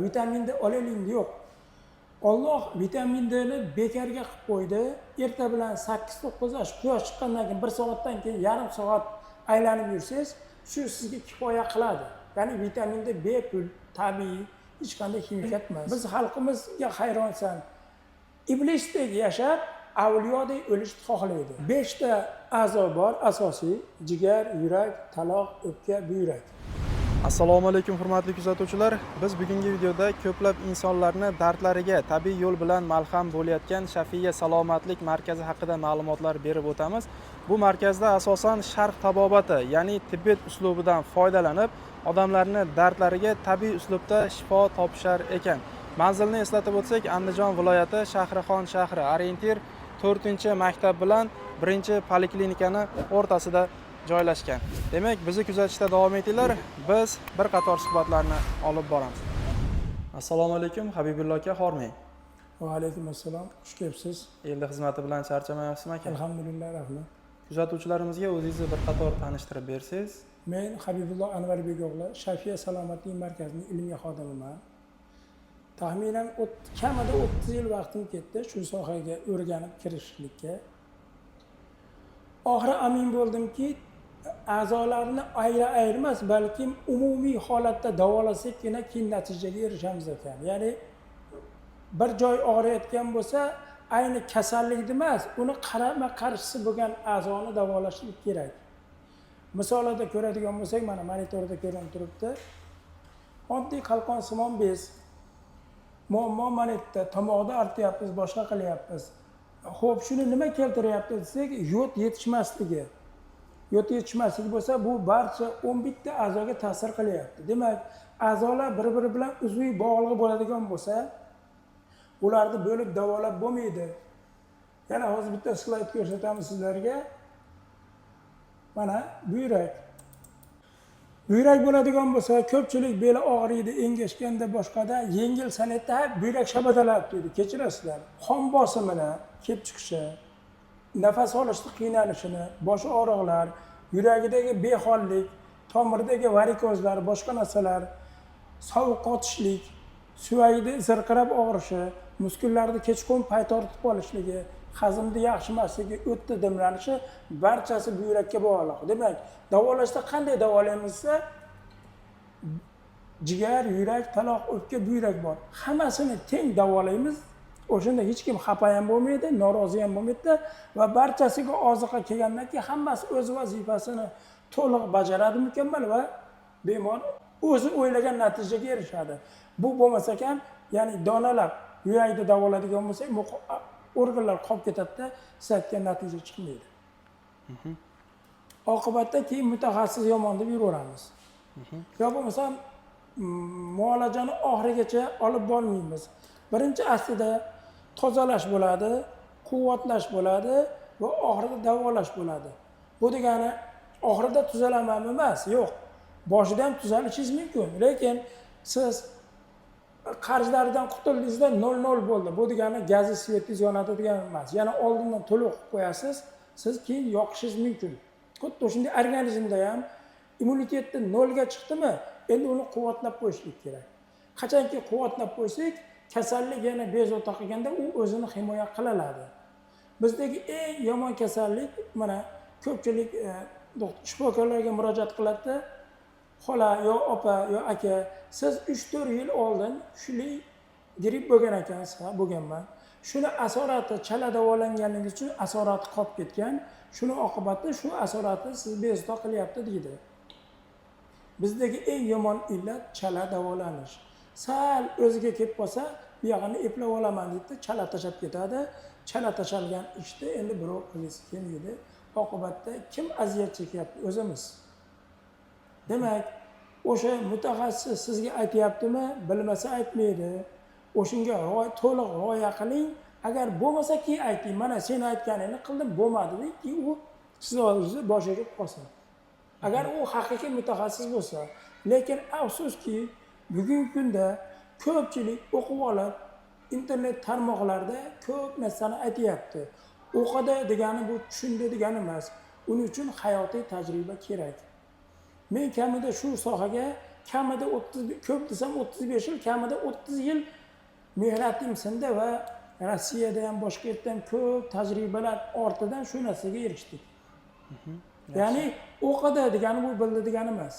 vitamin D olaylik yo'q. Alloh vitamin D ni bekarga qilib qo'ydi. Erta bilan 8-9 yosh quyosh chiqqandan keyin 1 soatdan keyin yarim soat aylanib yursangiz, shu sizga kifoya qiladi. Ya'ni vitamin D bepul, tabiiy, hech qanday ximikat emas. Biz xalqimizga hayronsan. Iblisdek yashab, avliyodek o'lishni xohlaydi. 5 ta a'zo bor, asosiy: jigar, yurak, taloq, o'pka, buyrak. Assalomu alaykum hurmatli kuzatuvchilar. Biz bugungi videoda ko'plab insonlarni dardlariga tabiiy yo'l bilan malham bo'layotgan Shafiya salomatlik markazi haqida ma'lumotlar berib o'tamiz. Bu markazda asosan sharq tabobati, ya'ni tibbiyot uslubidan foydalanib, odamlarni dardlariga tabiiy uslubda shifo topishar ekan. Manzilni eslatib o'tsak, Andijon viloyati Shahrixon shahri, orientir 4-maktab bilan 1-poliklinikani o'rtasida joylashgan. Demak, bizni kuzatishda davom etinglar. Biz bir qator suhbatlarni olib boramiz. Assalomu alaykum, Habibullo aka, hormang. Va alaykum assalom. Xush kelibsiz. Elda xizmati bilan charchamayapsizmi aka? Alhamdulillah, rahmat. Kuzatuvchilarimizga o'zingizni bir qator tanishtirib bersangiz. Men Habibullo Anvarbek o'g'li, Shafiya salomatlik markazining ilmiy xodimiman. Taxminan kamida 30 yil vaqtim ketdi shu sohaga o'rganib kirishlikka. Oxiri amin bo'ldimki, a'zolarni ayri emas, balki umumiy holatda davolasakkina keyin natijaga erishamiz ekan. Ya'ni bir joy og'riyotgan bo'lsa, ayni kasallikni emas, uni qarama-qarshisi bo'lgan a'zoni davolashlik kerak. Misolida ko'radigan bo'lsak, mana monitorda ko'rinib turibdi. Oddiy qalqonsimon bez. Muammo mana yerda tomoqda artyapmiz, boshqa qilyapmiz. Xo'p, shuni nima keltiryapti desak, yod yetishmasligi. Yod yetishmasligi bo'lsa, bu barcha 11 ta a'zoga ta'sir qilyapti. Demak, a'zolar bir-biri bilan uzviy bog'liq bo'ladigan bo'lsa, ularni bo'lib davolab bo'lmaydi. Yana hozir bitta slayd ko'rsatamiz sizlarga. Mana buyrak. Buyrak bo'ladigan bo'lsa, ko'pchilik beli og'riydi, engashganda boshqada yengil san'atda buyrak shabadalab deydi. Kechirasizlar. Qon bosimini kelib chiqishi, nafas olishda qiynalishini, bosh og'riqlar, yuragidagi behollik, tomirdagi varikozlar, boshqa narsalar, sovuq qotishlik, suyagida zirqirab og'rishi, muskullarni kechqurun pay tortib olishligi, hazmni yaxshi emasligi, o'tda dimlanishi barchasi buyrakka bog'liq. Demak, davolashda qanday davolaymiz desa, jigar, yurak, taloq, o'pka, buyrak bor. Hammasini teng davolaymiz. O'shanda hech kim xafa ham bo'lmaydi, norozi ham bo'lmaydi va barchasiga oziqa kelgandan keyin hammasi o'z vazifasini to'liq bajaradi, mukammal va bemor o'zi o'ylagan natijaga erishadi. Bu bo'lmasa ham, ya'ni donalab yurakni davoladigan bo'lsak, organlar qolib ketadi-da, siz aytgan natija chiqmaydi. Oqibatda keyin mutaxassis yomon deb yuraveramiz. Yo bo'lmasa muolajani oxirigacha olib bormaymiz. Birinchi aslida tozalash bo'ladi, quvvatlash bo'ladi va oxirida davolash bo'ladi. Bu degani oxirida tuzalaman emas, yo'q. Boshida ham tuzalishingiz mumkin, lekin siz qarzlardan qutuldingizda 0 bo'ldi. Bu degani gazi svetingiz yonadi degani emas. Yana oldindan to'liq qilib qo'yasiz, siz keyin yoqishingiz mumkin. Xuddi shunday organizmda ham immunitetni 0 ga chiqdimi, endi uni quvvatlab qo'yishlik kerak. Qachonki quvvatlab qo'ysak, kasallik yana bezovta qilganda u o'zini himoya qiladi. Bizdagi eng yomon kasallik, mana ko'pchilik shifokorlarga murojaat qiladi. Xola yo opa yo aka, siz 3-4 yil oldin shuli gripp bo'lgan ekansiz, ha, bo'lganman. Shuni asorati chala davolanganingiz uchun asorati qolib ketgan. Shuni oqibatida shu asorati siz bezovta qilyapti deydi. Bizdagi eng yomon illat chala davolanish. Sal o'ziga kelib qolsa, bu yog'ini eplab olaman deydi, chala tashab ketadi. Chala tashalgan ishni endi birov qilgisi kelmaydi. Oqibatda kim aziyat chekyapti? O'zimiz. Demak, o'sha mutaxassis sizga aytayaptimi, bilmasa aytmaydi. O'shunga to'liq rioya qiling. Agar bo'lmasa keyin ayting, mana sen aytganingni qildim, bo'lmadi deyki, u siz o'zingizni boshiga qolsin. Agar u haqiqiy mutaxassis bo'lsa, lekin afsuski, bugungi kunda ko'pchilik o'qib olib, internet tarmoqlarida ko'p narsani aytayapti. O'qidi degani bu tushundi degani emas. Uning uchun hayotiy tajriba kerak. Men kamida shu sohaga kamida 30, ko'p desam 35 yil, kamida 30 yil mehnatim sindi va Rossiyada ham boshqa yerda ham ko'p tajribalar ortidan shu narsaga erishdik. Ya'ni o'qidi degani bu bildi degani emas.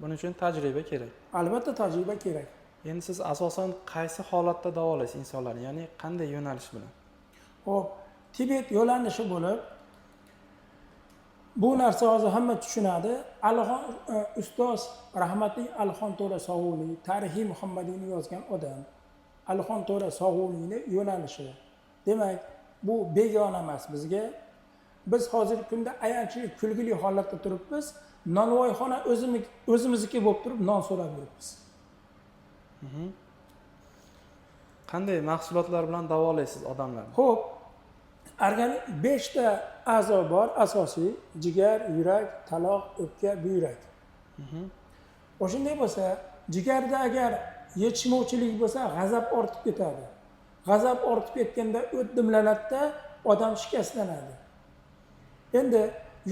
Buning uchun tajriba kerak. Albatta tajriba kerak. Endi siz asosan qaysi holatda davolaysiz insonlarni, ya'ni qanday yo'nalish bilan? Xo'p, Tibet yo'lanishi bo'lib, bu narsa hozir hamma tushunadi. Alixon ustoz rahmatli Alixon To'ra Sog'uniy Tarixiy Muhammadiyni yozgan odam. Alixon To'ra Sog'uniyni yo'nalishi. Demak, bu begona emas bizga. Biz hozirgi kunda ayanchli, kulgili holatda turibmiz. Nonvoyxona o'zimizniki bo'lib turib non so'rab yuribmiz. Qanday mahsulotlar bilan davolaysiz odamlarni? Xo'p, organik 5 ta a'zo bor, asosiy: jigar, yurak, taloq, o'pka, buyrak. O'shunday bo'lsa, jigarda agar yetishmovchilik bo'lsa, g'azab ortib ketadi. G'azab ortib ketganda o't dimlanadi-da, odam shikastlanadi. Endi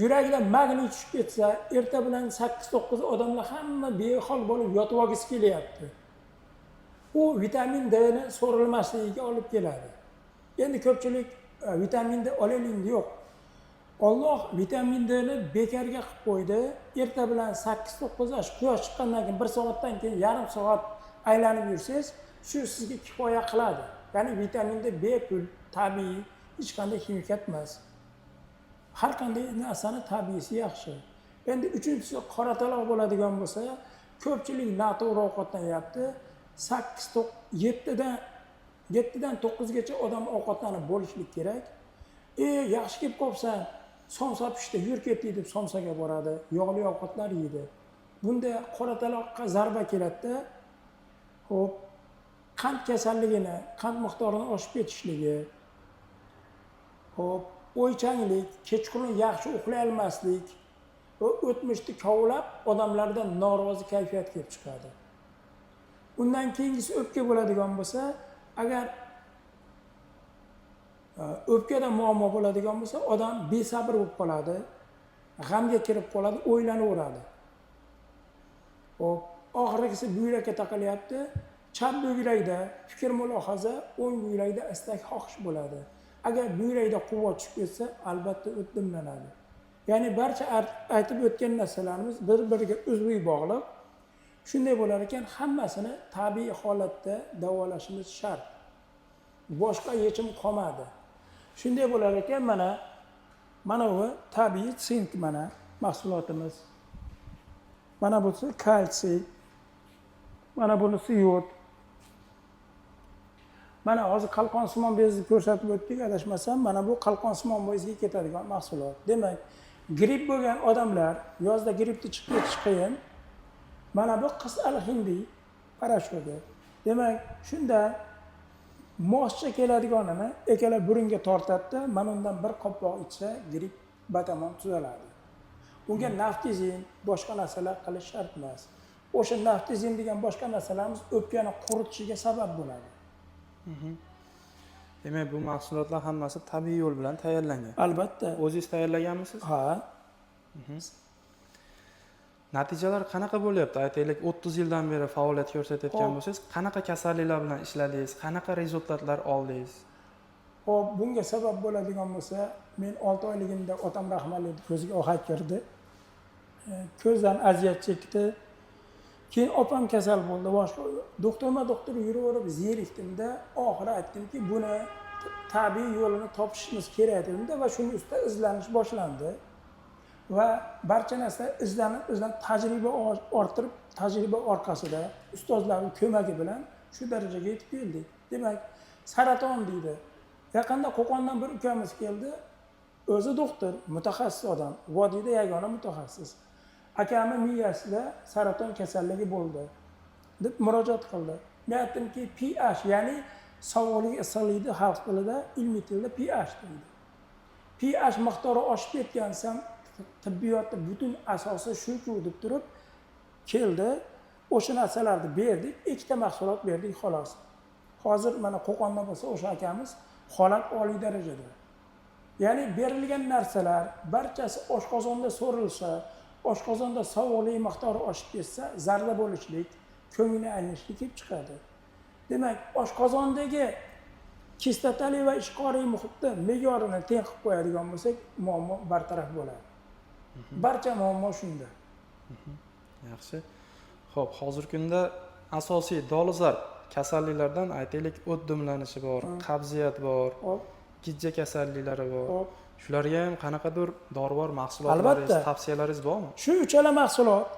yurakda magniy tushib ketsa, erta bilan 8-9 odamlar hamma behol bo'lib yotib olgisi kelyapti. U vitamin D ni so'rilmasligiga olib keladi. Endi ko'pchilik vitamin D olaylik yo'q. Alloh vitamin D ni bekarga qilib qo'ydi. Erta bilan 8-9 yosh quyosh chiqqandan keyin 1 soatdan keyin yarim soat aylanib yursangiz, shu sizga kifoya qiladi. Ya'ni vitamin D bepul, tabiiy, hech qanday ximikat emas. Har qanday narsani tabiiysi yaxshi. Endi uchinchisi qora taloq bo'ladigan bo'lsa, ko'pchilik noto'g'ri ovqatlanyapti. 7dan 9 gacha odam ovqatlanib bo'lishlik kerak. Yaxshi kelib qolsan, somsa pishdi, yur ketdi deb somsaga boradi, yog'li ovqatlar yeydi. Bunda qora taloqqa zarba keladi-da. Xo'p, qand kasalligini, qand miqdorini oshib ketishligi. Xo'p, o'ychanglik, kechqurun yaxshi uxlay olmaslik va o'tmishni kovlab odamlarda norozi kayfiyat kelib chiqadi. Undan keyingisi o'pka bo'ladigan bo'lsa, agar o'pkada muammo bo'ladigan bo'lsa, odam besabr bo'lib qoladi, g'amga kirib qoladi, o'ylanaveradi. Xo'p, oxirgisi buyrakka taqalyapti. Chap buyrakda fikr mulohaza, o'ng buyrakda istak xohish bo'ladi. Agar buyrakda quvvat tushib ketsa, albatta o't dimlanadi. Ya'ni barcha aytib o'tgan narsalarimiz bir-biriga uzviy bog'liq. Shunday bo'lar ekan, hammasini tabiiy holatda davolashimiz shart. Boshqa yechim qolmadi. Shunday bo'lar ekan, mana bu tabiiy sink mahsulotimiz. Mana bu kalsiy. Mana bunisi yod. Mana hozir qalqonsimon bezni ko'rsatib o'tdik, adashmasam, mana bu qalqonsimon bezga ketadigan mahsulot. Demak, gripp bo'lgan odamlar, yozda grippni chiqib ketish qiyin. Mana bu qis al-hindi parashogi. Demak, shunda moshcha keladiganini ekalar burunga tortadi, mana undan bir qoploq ichsa, gripp batamon tuzaladi. Unga naftizin, boshqa narsalar qilish shart emas. O'sha naftizin degan boshqa narsalarimiz o'pkani quritishiga sabab bo'ladi. Demak, bu mahsulotlar hammasi tabiiy yo'l bilan tayyorlangan. Albatta. O'zingiz tayyorlaganmisiz? Ha. Natijalar qanaqa bo'lyapti? Aytaylik, 30 yildan beri faoliyat ko'rsatayotgan bo'lsangiz, qanaqa kasalliklar bilan ishladingiz? Qanaqa rezultatlar oldingiz? Xo'p, bunga sabab bo'ladigan bo'lsa, men 6 oyligimda otam rahmatli ko'ziga oq kirdi. Ko'zdan aziyat chekdi. Keyin opam kasal bo'ldi. Boshqa doktor yuraverib zerikdimda, oxiri aytdimki, buni tabiiy yo'lini topishimiz kerak dedimda va shuning ustida izlanish boshlandi. Va barcha narsa izlanib, tajriba orttirib, tajriba orqasida ustozlarning ko'magi bilan shu darajaga yetib keldik. Demak, saraton deydi. Yaqinda Qo'qondan bir ukamiz keldi. O'zi doktor, mutaxassis odam, vodiyda yagona mutaxassis. Akami miyasida saraton kasalligi bo'ldi deb murojaat qildi. Men aytdimki, pH, ya'ni sovuqlik issiqlikni xalq tilida, ilmiy tilda pH deydi. pH miqdori oshib ketgansa, tibbiyotda butun asosi shu-ku deb turib keldi. O'sha narsalarni berdik, ikkita mahsulot berdik xolos. Hozir mana Qo'qonda bo'lsa, o'sha akamiz holat oliy darajada. Ya'ni berilgan narsalar barchasi oshqozonda so'rilsa, oshqozonda sovuqlik miqdori oshib ketsa, zarda bo'lishlik, ko'ngli aynishlik kelib chiqadi. Demak, oshqozondagi kislotali va ishqoriy muhitni me'yorini teng qilib qo'yadigan bo'lsak, muammo bartaraf bo'ladi. Barcha muammo shunda. Yaxshi. Xo'p, hozirgi kunda asosiy dolzarb kasalliklardan aytaylik, o't dumlanishi bor, qabziyat bor, Hop, gijja kasalliklari bor. hop. Shularga ham qanaqadir dorivor mahsulotlaringiz, Albatta. tavsiyalaringiz bormi? Shu uchala mahsulot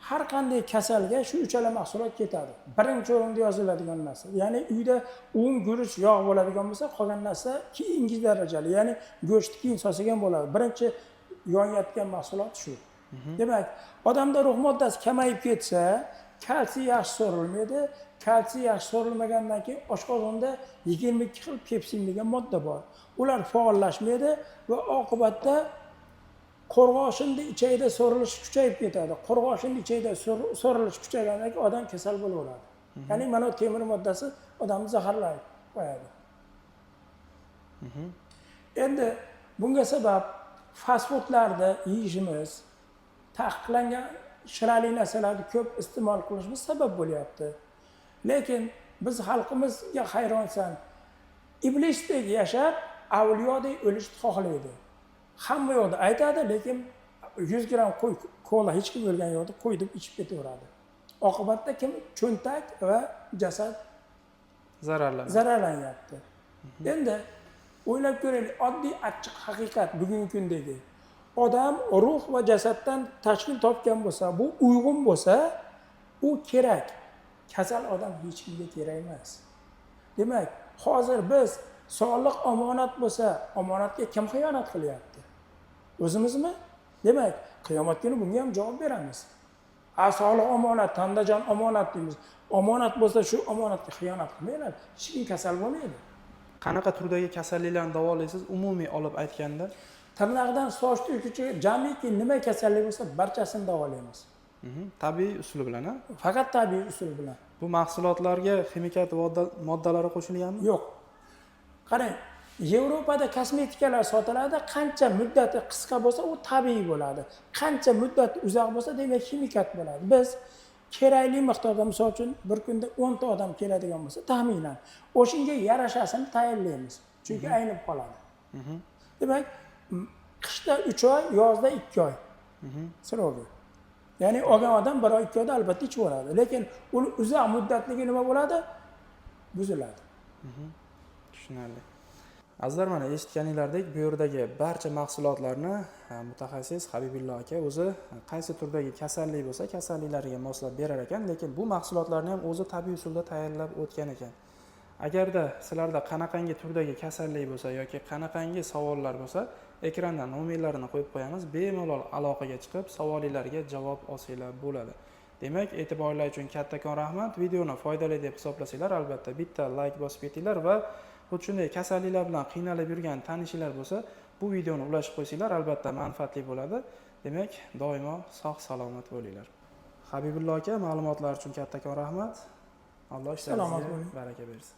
har qanday kasalga shu uchala mahsulot ketadi. Birinchi o'rinda yoziladigan narsa. Ya'ni uyda un, guruch, yog' bo'ladigan bo'lsa, qolgan narsa keyingi darajali, ya'ni go'sht keyin sosilgan bo'ladi. Birinchi yonayotgan mahsulot shu. Demak, odamda rux moddasi kamayib ketsa, kalsiy yaxshi so'rilmaydi. Kalsiy yaxshi so'rilmagandan keyin oshqozonda 22 xil pepsin degan modda bor. Ular faollashmaydi va oqibatda qo'rg'oshinning ichida so'rilish kuchayib ketadi. Qo'rg'oshinning ichida so'rilish kuchaygandan keyin odam kasal bo'laveradi. Ya'ni mana temir moddasi odamni zaharlaydi, qo'yadi. Endi bunga sabab fast foodlarda yeyishimiz, taqiqlangan shirali narsalarni ko'p iste'mol qilishimiz sabab bo'lyapti. Lekin biz xalqimizga hayronsan, iblisdek yashab, avliyodek o'lishni xohlaydi. Hamma yo'qda aytadi, lekin 100 gram qo'y kola hech kim o'lgan yo'qda qo'y deb ichib ketaveradi. Oqibatda kim? Cho'ntak va jasad zararlanyapti. Endi o'ylab ko'raylik, oddiy achchiq haqiqat bugungi kundagi. Odam ruh va jasaddan tashkil topgan bo'lsa, bu uyg'un bo'lsa, u kerak. Kasal odam hech kimga kerak emas. Demak, hozir biz sog'liq omonat bo'lsa, omonatga kim xiyonat qilyapti? O'zimizmi? Demak, qiyomat kuni bunga ham javob beramiz. Sog'liq omonat, tandajon omonat deymiz. Omonat bo'lsa, shu omonatga xiyonat qilmaylar. Hech kim kasal bo'lmaydi. Qanaqa turdagi kasalliklarni davolaysiz umumiy olib aytganda? Tirnoqdan soch to'kichiga jamiki nima kasallik bo'lsa, barchasini davolaymiz. Tabiiy usul bilan, ha? Faqat tabiiy usul bilan. Bu mahsulotlarga ximikat moddalari qo'shilganmi? Yo'q. Qarang, Yevropada kosmetikalar sotiladi, qancha muddati qisqa bo'lsa, u tabiiy bo'ladi. Qancha muddati uzoq bo'lsa, demak ximikat bo'ladi. Biz kerakli miqdorda, misol uchun bir kunda 10 ta odam keladigan bo'lsa, taxminan o'shinga yarashasini tayyorlaymiz. Chunki aynib qoladi. Demak, qishda 3 oy, yozda 2 oy. Sirovga. Ya'ni olgan odam 1 oy 2 oyda albatta ichib oladi. Lekin uni uzoq muddatligi nima bo'ladi? Buziladi. Tushunarli. Azizlar, mana eshitganinglardek, bu yerdagi barcha mahsulotlarni mutaxassis Habibulla aka o'zi qaysi turdagi kasallik bo'lsa, kasalliklariga moslab berar ekan, lekin bu mahsulotlarni ham o'zi tabiiy usulda tayyorlab o'tgan ekan. Agarda sizlarda qanaqangi turdagi kasallik bo'lsa yoki qanaqangi savollar bo'lsa, ekrandan nomerlarini qo'yib qo'yamiz. Bemalol aloqaga chiqib, savolinglarga javob olsanglar bo'ladi. Demak, e'tiborlar uchun kattakon rahmat. Videoni foydali deb hisoblasanglar, albatta bitta like bosib ketinglar va xuddi shunday kasalliklar bilan qiynalib yurgan tanishinglar bo'lsa, bu videoni ulashib qo'ysanglar, albatta manfaatli bo'ladi. Demak, doimo sog' salomat bo'linglar. Habibulla aka, ma'lumotlar uchun kattakon rahmat. Alloh ishlaringizga baraka bersin.